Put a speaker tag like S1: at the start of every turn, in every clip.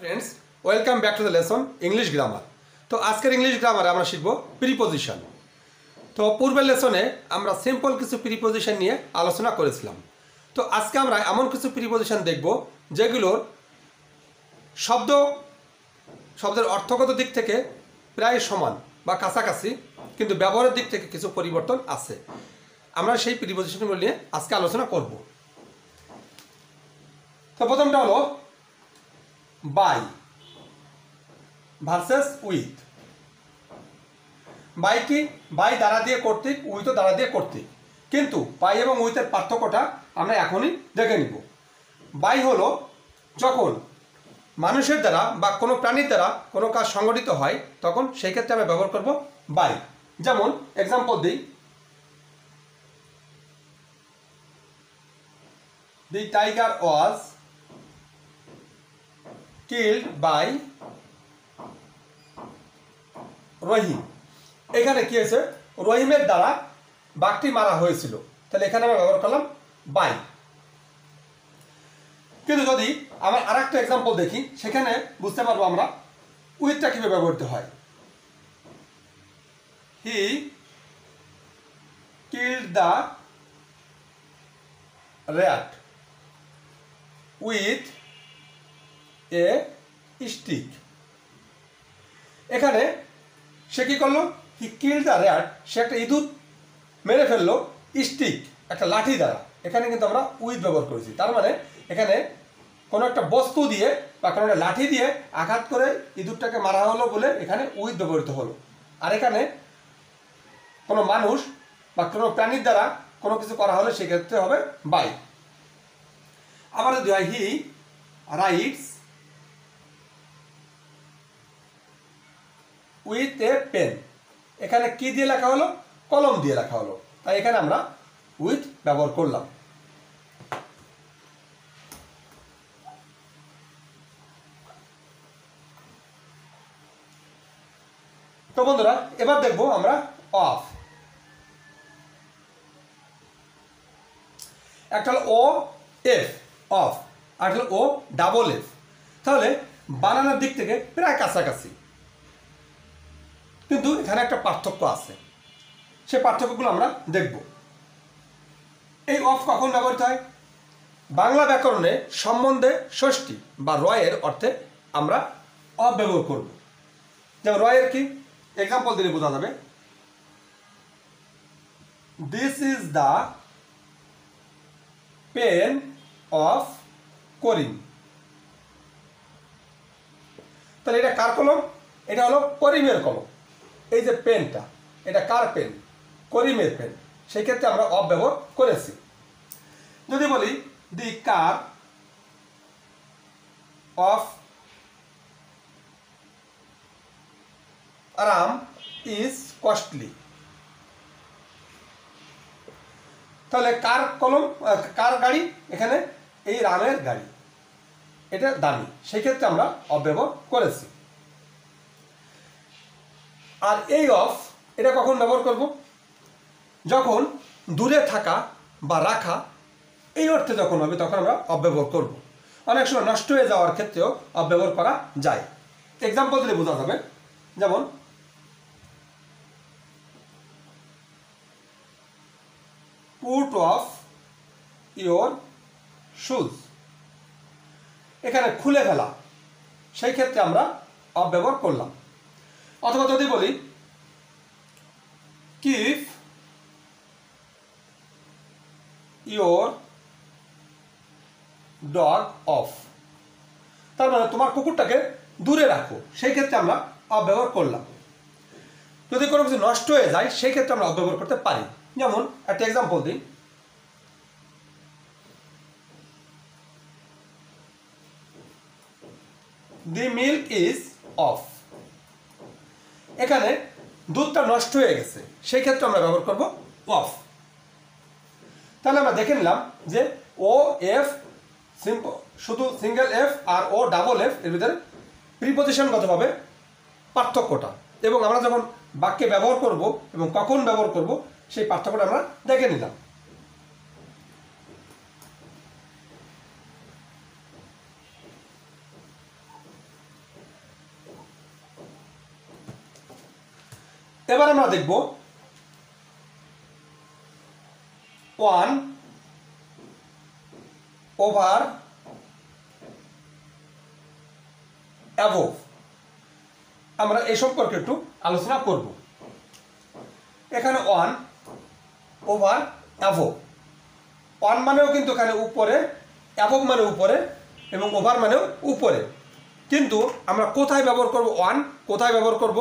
S1: Friends welcome back to the lesson English grammar. तो आजकल English ग्रामारे আমরা শিখব প্রিপোজিশন। তো পূর্বের লেসনে আমরা সিম্পল কিছু প্রিপোজিশন নিয়ে আলোচনা করেছিলাম। তো আজকে আমরা এমন কিছু প্রিপোজিশন দেখব যেগুলোর শব্দের অর্থগত দিক থেকে প্রায় সমান বা কাছাকাছি, কিন্তু ব্যবহারের দিক থেকে কিছু পরিবর্তন আছে। আমরা সেই প্রিপোজিশনগুলো নিয়ে আজকে আলোচনা করব। তো প্রথমটা হলো বাই ভার্সেস উইথ। বাই কি? বাই দ্বারা দিয়ে কর্তৃক, উইথও দ্বারা দিয়ে কর্তৃক, কিন্তু বাই এবং উইথের পার্থক্যটা আমরা এখনই দেখে নিব। বাই হলো যখন মানুষের দ্বারা বা কোনো প্রাণীর দ্বারা কোনো কাজ সংগঠিত হয়, তখন সেই ক্ষেত্রে আমরা ব্যবহার করব বাই। যেমন এক্সাম্পল দিই, the tiger was killed by রহিম। এখানে কি হয়েছে? রহিমের দ্বারা বাঘটি মারা হয়েছিল, তাহলে এখানে আমরা ব্যবহার করলাম বাই। কিন্তু যদি আমরা আর একটা এক্সাম্পল দেখি, সেখানে বুঝতে পারবো আমরা উইথটা কিভাবে ব্যবহৃত হয়। He killed the rat with a stick. এখানে সে কি করলো? হি কিল্ড দ্য র্যাট, সে একটা ইঁদুর মেরে ফেললো স্টিক, একটা লাঠি দ্বারা। এখানে কিন্তু আমরা উইথ ব্যবহার করেছি, তার মানে এখানে কোনো একটা বস্তু দিয়ে বা কোনো একটা লাঠি দিয়ে আঘাত করে ইঁদুরটাকে মারা হলো বলে এখানে উইথ ব্যবহৃত হলো। আর এখানে কোনো মানুষ বা কোনো প্রাণীর দ্বারা কোনো কিছু করা হলে সেক্ষেত্রে হবে বাই। আবার যদি হয় he writes with a pen. এখানে কি দিয়ে লেখা হলো? কলম দিয়ে লেখা হলো, তাই এখানে আমরা উইথ ব্যবহার করলাম। তো বন্ধুরা, এবার দেখবো আমরা অফ। একটা হলো ও এফ অফ, আর হলো ও ডাবল এফ। তাহলে বানানোর দিক থেকে প্রায় কাছাকাছি, কিন্তু এখানে একটা পার্থক্য আছে। সে পার্থক্যগুলো আমরা দেখব। এই অফ কখন ব্যবহৃত হয়? বাংলা ব্যাকরণে সম্বন্ধে ষষ্ঠী বা রয়ের অর্থে আমরা অফ ব্যবহার করব। যেমন রয়ের কি? এক্সাম্পল দিলে বোঝা যাবে। This is the pen of Karim. তাহলে এটা কার কলম? এটা হলো করিমের কলম। এই যে পেনটা, এটা কার পেন? করিমের পেন। সেই ক্ষেত্রে আমরা অফ ব্যবহার করেছি। যদি বলি দি কার অফ রাম ইজ কস্টলি। তাহলে কার কলম, কার গাড়ি? এখানে এই রামের গাড়ি, এটা দামি। সেই ক্ষেত্রে আমরা অফ ব্যবহার করেছি। আর এই অফ এটা কখন ব্যবহার করব? যখন দূরে থাকা বা রাখা এই অর্থে যখন হবে, তখন আমরা অফ ব্যবহার করব। অনেক সময় নষ্ট হয়ে যাওয়ার ক্ষেত্রেও অফ ব্যবহার করা যায়। এক্সাম্পল দিলে বোঝা যাবে। যেমন পুট অফ ইয়োর শুজ। এখানে খুলে ফেলা, সেই ক্ষেত্রে আমরা অফ ব্যবহার করলাম। অথবা যদি বলি কিপ ইয়োর ডগ অফ, তার মানে তোমার কুকুরটাকে দূরে রাখো, সেই ক্ষেত্রে আমরা অফ ব্যবহার করলাম। যদি কোনো কিছু নষ্ট হয়ে যায়, সেই ক্ষেত্রে আমরা অফ ব্যবহার করতে পারি। যেমন একটা এক্সাম্পল দিই, দি মিল্ক ইজ অফ। এখানে দুধটা নষ্ট হয়ে গেছে, সেই ক্ষেত্রে আমরা ব্যবহার করব অফ। তাহলে আমরা দেখে নিলাম যে ও এফ শুধু single F R O double F এর ভিতরে প্রিপোজিশনগতভাবে পার্থক্যটা, এবং আমরা যখন বাক্যে ব্যবহার করব এবং কখন ব্যবহার করব সেই পার্থক্যটা আমরা দেখে নিলাম। এবার আমরা দেখব 1 ওভার অ্যাবোভ। আমরা এই সম্পর্কে একটু আলোচনা করব। এখানে 1 ওভার অ্যাবোভ, 1 মানেও কিন্তু এখানে উপরে, অ্যাবোভ মানে উপরে এবং ওভার মানেও উপরে। কিন্তু আমরা কোথায় ব্যবহার করব 1, কোথায় ব্যবহার করব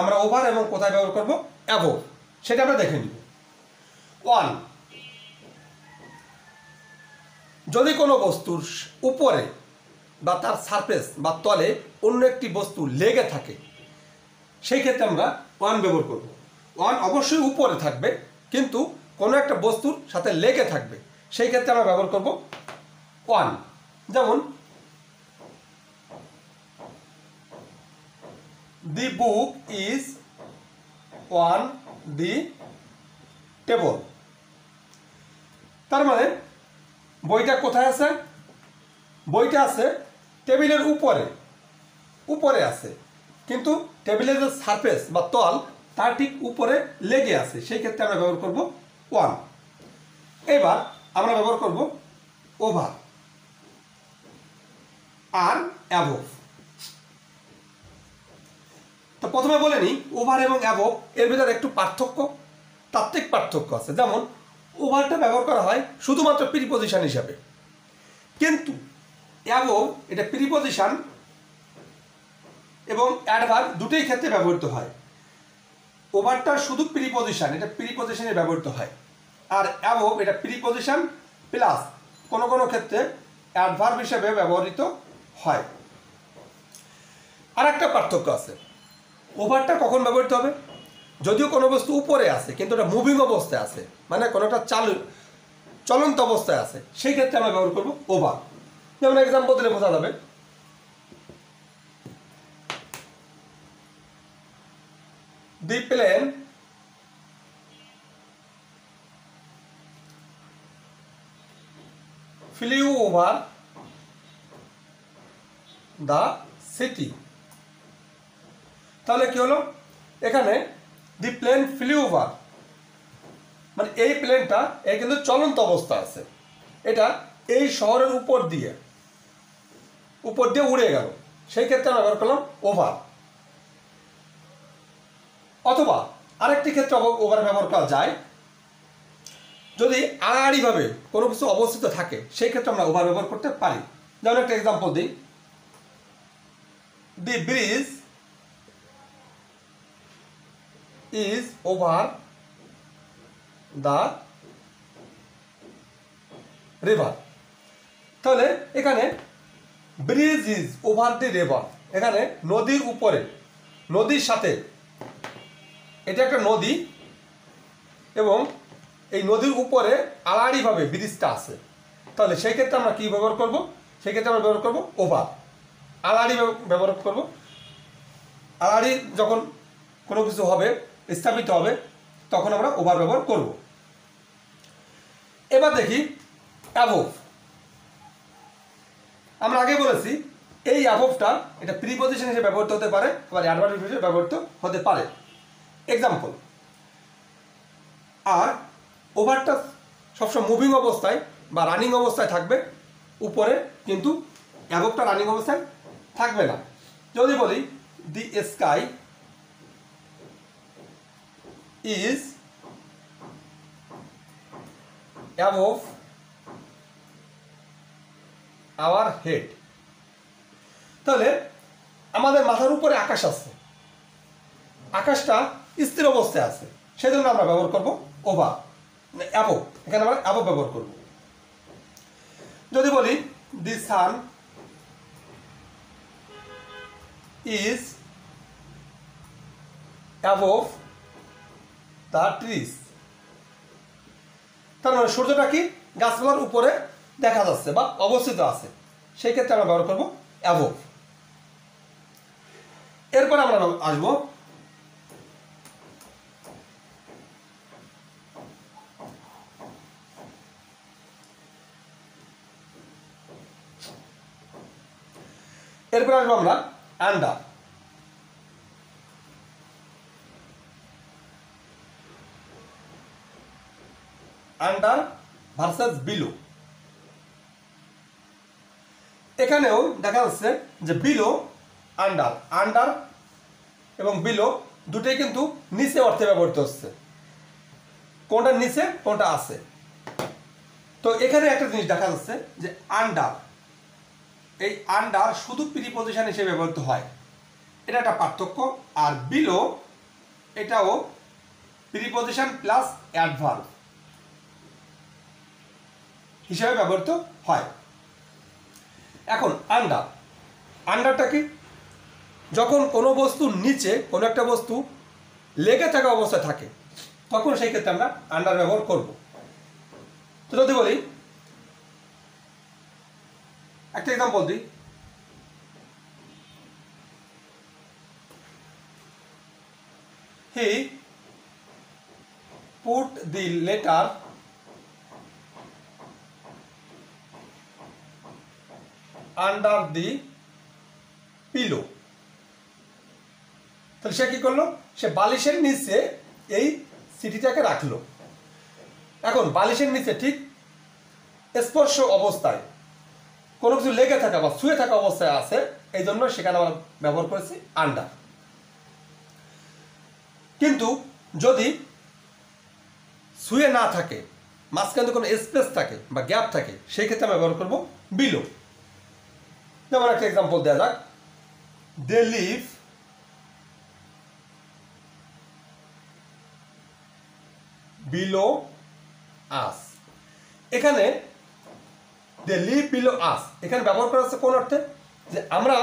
S1: আমরা ওভার এবং কোথায় ব্যবহার করব অ্যাবোভ, সেটা আমরা দেখে নিব। 1, যদি কোনো বস্তুর উপরে বা তার সারফেস বা তলে অন্য একটি বস্তু লেগে থাকে, সেই ক্ষেত্রে আমরা 1 ব্যবহার করব। 1 অবশ্যই উপরে থাকবে, কিন্তু কোনো একটা বস্তুর সাথে লেগে থাকবে, সেই ক্ষেত্রে আমরা ব্যবহার করব 1। যেমন the book is on the table. তার মানে বইটা কোথায় আছে? বইটা আছে টেবিলের উপরে, উপরে আছে, কিন্তু টেবিলের যে সারফেস বা তল তার ঠিক উপরে লেগে আছে, সেই ক্ষেত্রে আমরা ব্যবহার করব 1। এবার আমরা ব্যবহার করব ওভার আর অ্যাবোভ। তো প্রথমে বলে নিই, ওভার এবং অ্যাবোভ এর ভিতরে একটু পার্থক্য, তাত্ত্বিক পার্থক্য আছে। যেমন ওভারটা ব্যবহার করা হয় শুধুমাত্র প্রিপজিশন হিসাবে, কিন্তু অ্যাবোভ এটা প্রিপজিশন এবং অ্যাডভার্ব দুটোই ক্ষেত্রে ব্যবহৃত হয়। ওভারটা শুধু প্রিপজিশন, এটা প্রিপজিশনে ব্যবহৃত হয়, আর অ্যাবোভ এটা প্রিপজিশন প্লাস কোনো কোনো ক্ষেত্রে অ্যাডভার্ব হিসেবে ব্যবহৃত হয়। আর একটা পার্থক্য আছে, ওভারটা কখন ব্যবহৃত হবে? যদিও কোনো বস্তু উপরে আছে কিন্তু এটা মুভিং অবস্থায় আছে, মানে কোনো একটা চলন্ত অবস্থায় আছে, সেই ক্ষেত্রে আমরা ব্যবহার করব ওভার। যেমন এক্সাম্পল দিলে বোঝা যাবে, the plane flew over the city. তাহলে কি হলো? এখানে দি প্লেন ফ্লিউ ওভার মানে এই প্লেনটা এ কিন্তু চলন্ত অবস্থা আছে, এটা এই শহরের উপর দিয়ে উড়ে গেল, সেই ক্ষেত্রে আমরা ব্যবহার করলাম ওভার। অথবা আরেকটি ক্ষেত্রে ওভার ব্যবহার করা যায়, যদি আড়াআড়িভাবে কোনো কিছু অবস্থিত থাকে, সেই ক্ষেত্রে আমরা ওভার ব্যবহার করতে পারি। যেমন একটা এক্সাম্পল দিই, দি bridge is over the river. তাহলে এখানে bridge is over the river, এখানে নদীর উপরে, নদীর সাথে, এটা একটা নদী এবং এই নদীর উপরে আড়াআড়িভাবে ব্রিজটা আছে, তাহলে সেই ক্ষেত্রে আমরা কী ব্যবহার করব? সেই ক্ষেত্রে আমরা ব্যবহার করব ওভার, আড়াআড়ি ব্যবহার করব। আড়াআড়ি যখন কোনো কিছু হবে, স্থাপিত হবে, তখন আমরা ওভার ব্যবহার করব। এবার দেখি অ্যাবোভ। আমরা আগে বলেছি এই অ্যাবোভটা এটা প্রিপজিশন হিসেবে ব্যবহৃত হতে পারে, আবার অ্যাডভার্ব হিসেবে ব্যবহৃত হতে পারে। এক্সাম্পল, আর ওভারটা সবসময় মুভিং অবস্থায় বা রানিং অবস্থায় থাকবে উপরে, কিন্তু অ্যাবোভটা রানিং অবস্থায় থাকবে না। যদি বলি the sky is above our head, তাহলে আমাদের মাথার উপরে আকাশ আছে, আকাশটা স্থির অবস্থায় আছে, সেজন্য আমরা ব্যবহার করব ওভার, অ্যাবোভ, এখানে আমরা অ্যাবোভ ব্যবহার করব। যদি বলি দি sun is above the trees, তার মানে সূর্যটা কি গাছপালার উপরে দেখা যাচ্ছে বা অবস্থিত আছে, সেই ক্ষেত্রে আমরা ব্যবহার করব অ্যাবোভ। এরপর আমরা আসবো আমরা আন্ডার। Under versus below. এখানেও দেখা যাচ্ছে যে বিলো আন্ডার, আন্ডার এবং বিলো দুটোই কিন্তু নিচে অর্থে ব্যবহৃত হচ্ছে, কোনটা নিচে কোনটা আছে। তো এখানে একটা জিনিস দেখা যাচ্ছে যে আন্ডার, এই আন্ডার শুধু প্রিপজিশন হিসেবে ব্যবহৃত হয়, এটা একটা পার্থক্য। আর বিলো এটাও প্রিপজিশন প্লাস অ্যাডভার্ব হিসেবে ব্যবহৃত হয়। এখন আন্ডার, আন্ডারটা কি? যখন কোনো বস্তুর নিচে কোনো একটা বস্তু লেগে থাকা অবস্থায় থাকে তখন সেই ক্ষেত্রে আমরা আন্ডার ব্যবহার করব। তো যদি বলি একটা এক্সাম্পল দিই, he put the letter under the pillow. তাহলে সে কি করলো? সে বালিশের নিচে এই চিঠিটাকে রাখলো। এখন বালিশের নিচে ঠিক স্পর্শ অবস্থায় কোনো কিছু লেগে থাকা বা শুয়ে থাকা অবস্থায় আছে, এই জন্য সেখানে আমরা ব্যবহার করেছি আন্ডার। কিন্তু যদি শুয়ে না থাকে, মাঝখানে কোনো স্পেস থাকে বা গ্যাপ থাকে, সেই ক্ষেত্রে আমরা ব্যবহার করবো বিলো। যেমন একটা এক্সাম্পল দেওয়া যাক, দে লিভ বিলো আস। এখানে দে লিভ বিলো আস এখানে ব্যবহার করা হচ্ছে কোন অর্থে? যে আমরা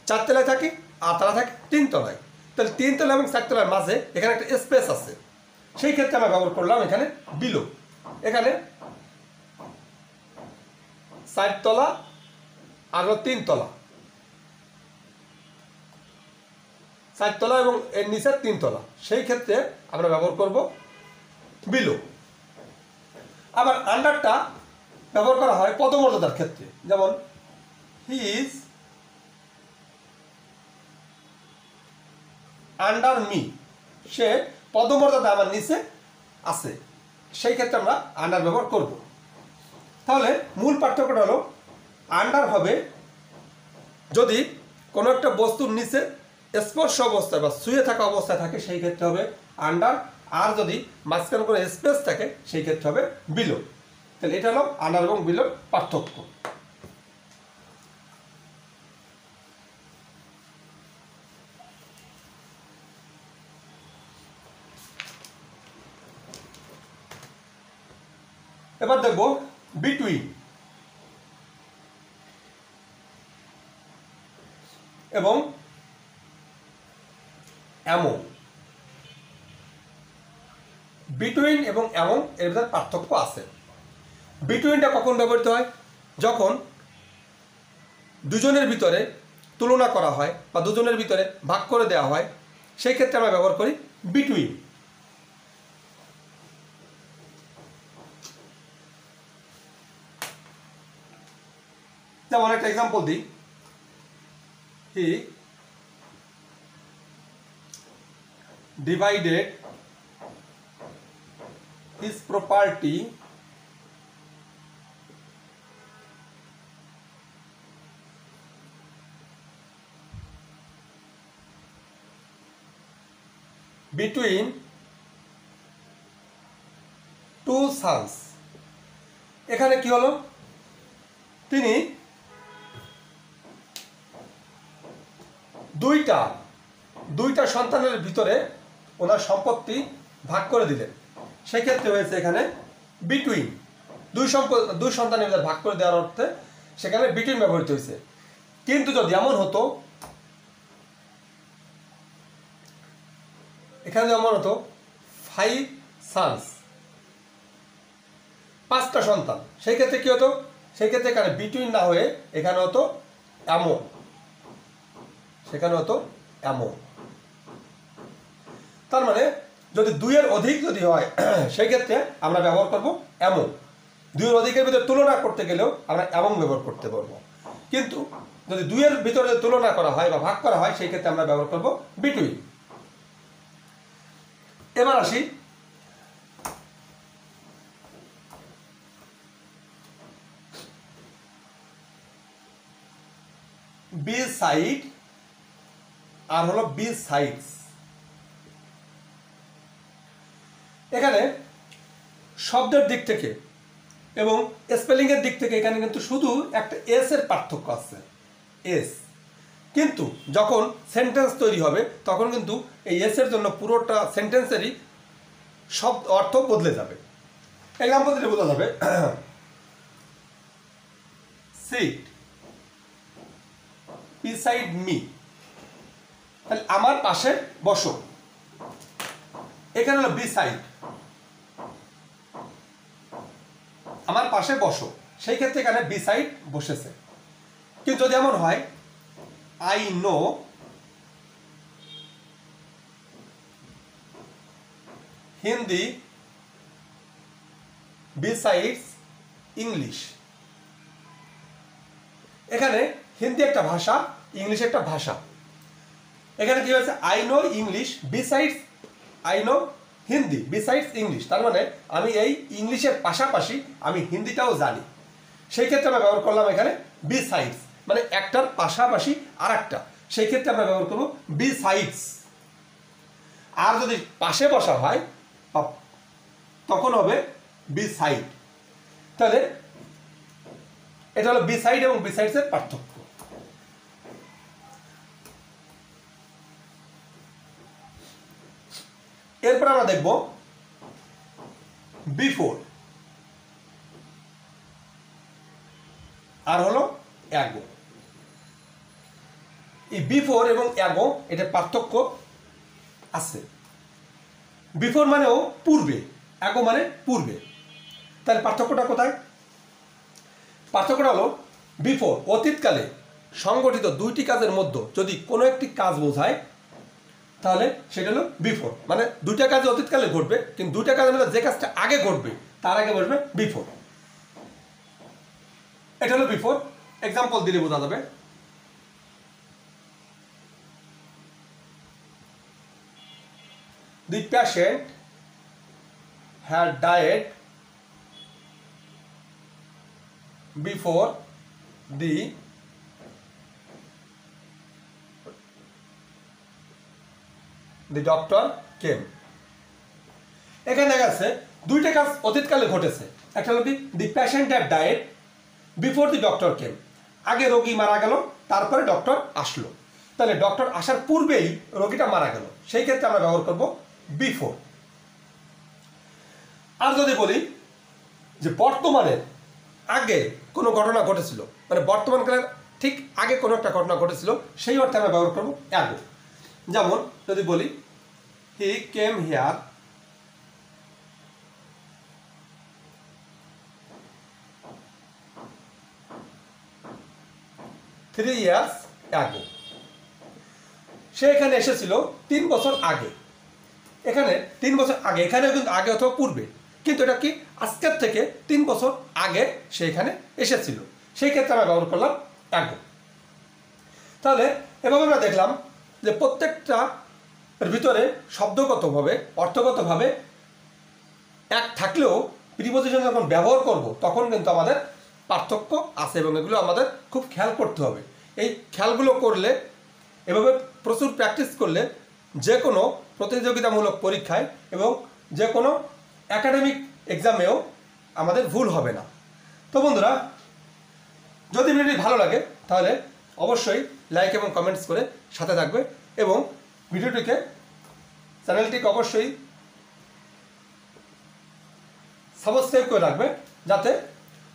S1: 4 তলায় থাকি আর তারা থাকে 3 তলায়, তাহলে 3 তলা এবং 4 তলার মাঝে এখানে একটা স্পেস আছে, সেই ক্ষেত্রে আমরা ব্যবহার করলাম এখানে বিলো। এখানে 4 তলা আর 3 তলা, 4 তলা এবং এর নিচে 3 তলা, সেই ক্ষেত্রে আমরা ব্যবহার করব বিলো। আবার আন্ডারটা ব্যবহার করা হয় পদমর্যাদার ক্ষেত্রে, যেমন হি ইজ আন্ডার মি, সে পদমর্যাদা আমার নিচে আছে, সেই ক্ষেত্রে আমরা আন্ডার ব্যবহার করব। তাহলে মূল পার্থক্যটা হলো আন্ডার হবে যদি কোনো একটা বস্তুর নিচে স্পর্শ অবস্থায় বা শুয়ে থাকা অবস্থায় থাকে, সেই ক্ষেত্রে হবে আন্ডার। আর যদি মাঝখানে কোনো স্পেস থাকে সেই ক্ষেত্রে হবে বিলো। তাহলে এটা হলো আন্ডার এবং বিলোর পার্থক্য। এবার দেখব বিটুইন এবং অ্যামং। বিটুইন এবং অ্যামং এর ভিতরে পার্থক্য আছে। বিটুইনটা কখন ব্যবহৃত হয়? যখন দুজনের ভিতরে তুলনা করা হয় বা দুজনের ভিতরে ভাগ করে দেওয়া হয়, সেই ক্ষেত্রে আমরা ব্যবহার করি বিটুইন। যেমন একটা এক্সাম্পল দিই, হি divided his property between 2 sons। এখানে কি হলো? তিনি দুইটা সন্তানের ভিতরে ওনার সম্পত্তি ভাগ করে দিলেন, সেক্ষেত্রে হয়েছে এখানে বিটুইন। দুই সন্তানের ভিতরে ভাগ করে দেওয়ার অর্থে সেখানে বিটুইন ব্যবহৃত হয়েছে। কিন্তু যদি এমন হতো, এখানে যেমন হতো 5 sons, 5টা সন্তান, সেই ক্ষেত্রে কি হতো? সেই ক্ষেত্রে এখানে বিটুইন না হয়ে এখানে হতো অ্যামং, সেখানে হতো অ্যামং। তার মানে যদি 2-এর অধিক যদি হয় সেই ক্ষেত্রে আমরা ব্যবহার করব অ্যামং। 2-এর অধিকের ভিতরে তুলনা করতে গেলেও আমরা অ্যামং ব্যবহার করতে পারবো। কিন্তু যদি 2-এর ভিতরে তুলনা করা হয় বা ভাগ করা হয়, সেই ক্ষেত্রে আমরা ব্যবহার করব বিটুইন। এবার আসি বি সাইড আর হলো বি সাইডস। এখানে শব্দের দিক থেকে এবং স্পেলিংয়ের দিক থেকে এখানে কিন্তু শুধু একটা এস এর পার্থক্য আছে, এস। কিন্তু যখন সেন্টেন্স তৈরি হবে তখন কিন্তু এই এস এর জন্য পুরোটা সেন্টেন্সেরই সব অর্থ বদলে যাবে। এক্সাম্পল দিলে বোঝা যাবে, সিট বিসাইড মি, তাহলে আমার পাশে বসো। এখানে হলো বিসাইড, আমার পাশে বসো, সেই ক্ষেত্রে এখানে বিসাইড বসেছে। কিন্তু যদি এমন হয়, I know Hindi besides English, এখানে হিন্দি একটা ভাষা, ইংলিশ একটা ভাষা। এখানে কি হয়েছে, I know English besides, I know Hindi besides English, তার মানে আমি এই ইংলিশের পাশাপাশি আমি হিন্দিটাও জানি। সেই ক্ষেত্রে আমরা ব্যবহার করলাম এখানে বিসাইডস, মানে একটার পাশাপাশি আর একটা, সেই ক্ষেত্রে আমরা ব্যবহার করবো বিসাইডস। আর যদি পাশে বসা হয় তখন হবে বিসাইড। তাহলে এটা হলো বিসাইড এবং বিসাইডস এর পার্থক্য। এরপর আমরা দেখব বিফোর আর হলো অ্যাগো। এই বিফোর এবং অ্যাগো এটা পার্থক্য আছে। বিফোর মানেও পূর্বে, অ্যাগো মানে পূর্বে। তাহলে পার্থক্যটা কোথায়? পার্থক্যটা হলো বিফোর অতীতকালে সংগঠিত দুইটি কাজের মধ্যে যদি কোনো একটি কাজ বোঝায় তাহলে সেটা হলো বিফোর, মানে দুইটা কাজ অতীতকালে ঘটবে, কিন্তু দুইটা কাজের মধ্যে যে কাজটা আগে ঘটবে তার আগে বসবে বিফোর, এটা হলো বিফোর। এক্সাম্পল দিলে বোঝা যাবে, the patient had died before the doctor came। এখানে দেখা যাচ্ছে দুইটা কাজ অতীতকালে ঘটেছে, একটা হলো কি the patient had died before the doctor came, আগে রোগী মারা গেল তারপরে ডক্টর আসলো। তাহলে ডক্টর আসার পূর্বেই রোগীটা মারা গেল, সেই ক্ষেত্রে আমরা ব্যবহার করব বিফোর। আর যদি বলি যে বর্তমানের আগে কোনো ঘটনা ঘটেছিল, মানে বর্তমানকালের ঠিক আগে কোনো একটা ঘটনা ঘটেছিল, সেই অর্থে আমরা ব্যবহার করব অ্যাগো। যেমন যদি বলি he came here three years ago, সে এখানে এসেছিল 3 বছর আগে। এখানে 3 বছর আগে, এখানে কিন্তু আগে অথবা পূর্বে, কিন্তু এটা কি আজকের থেকে 3 বছর আগে সে এখানে এসেছিল, সেই ক্ষেত্রে আমরা ব্যবহার করলাম অ্যাগো। তাহলে এভাবে আমরা দেখলাম যে প্রত্যেকটা ভিতরে শব্দগতভাবে অর্থগতভাবে এক থাকলেও প্রিপোজিশন যখন ব্যবহার করব তখন কিন্তু আমাদের পার্থক্য আছে এবং এগুলো আমাদের খুব খেয়াল করতে হবে। এই খেয়ালগুলো করলে, এভাবে প্রচুর প্র্যাকটিস করলে যে কোনো প্রতিযোগিতামূলক পরীক্ষায় এবং যে কোনো একাডেমিক এক্সামেও আমাদের ভুল হবে না। তো বন্ধুরা, যদি ভিডিওটি ভালো লাগে তাহলে অবশ্যই লাইক এবং কমেন্টস করে সাথে থাকবে এবং ভিডিওটিকে, চ্যানেলটিকে অবশ্যই সাবস্ক্রাইব করে রাখবে যাতে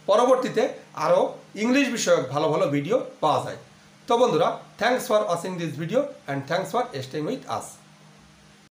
S1: পরবর্তীতে আরও ইংলিশ বিষয়ক ভালো ভালো ভিডিও পাওয়া যায়। তো বন্ধুরা, thanks for watching this video and thanks for staying with us.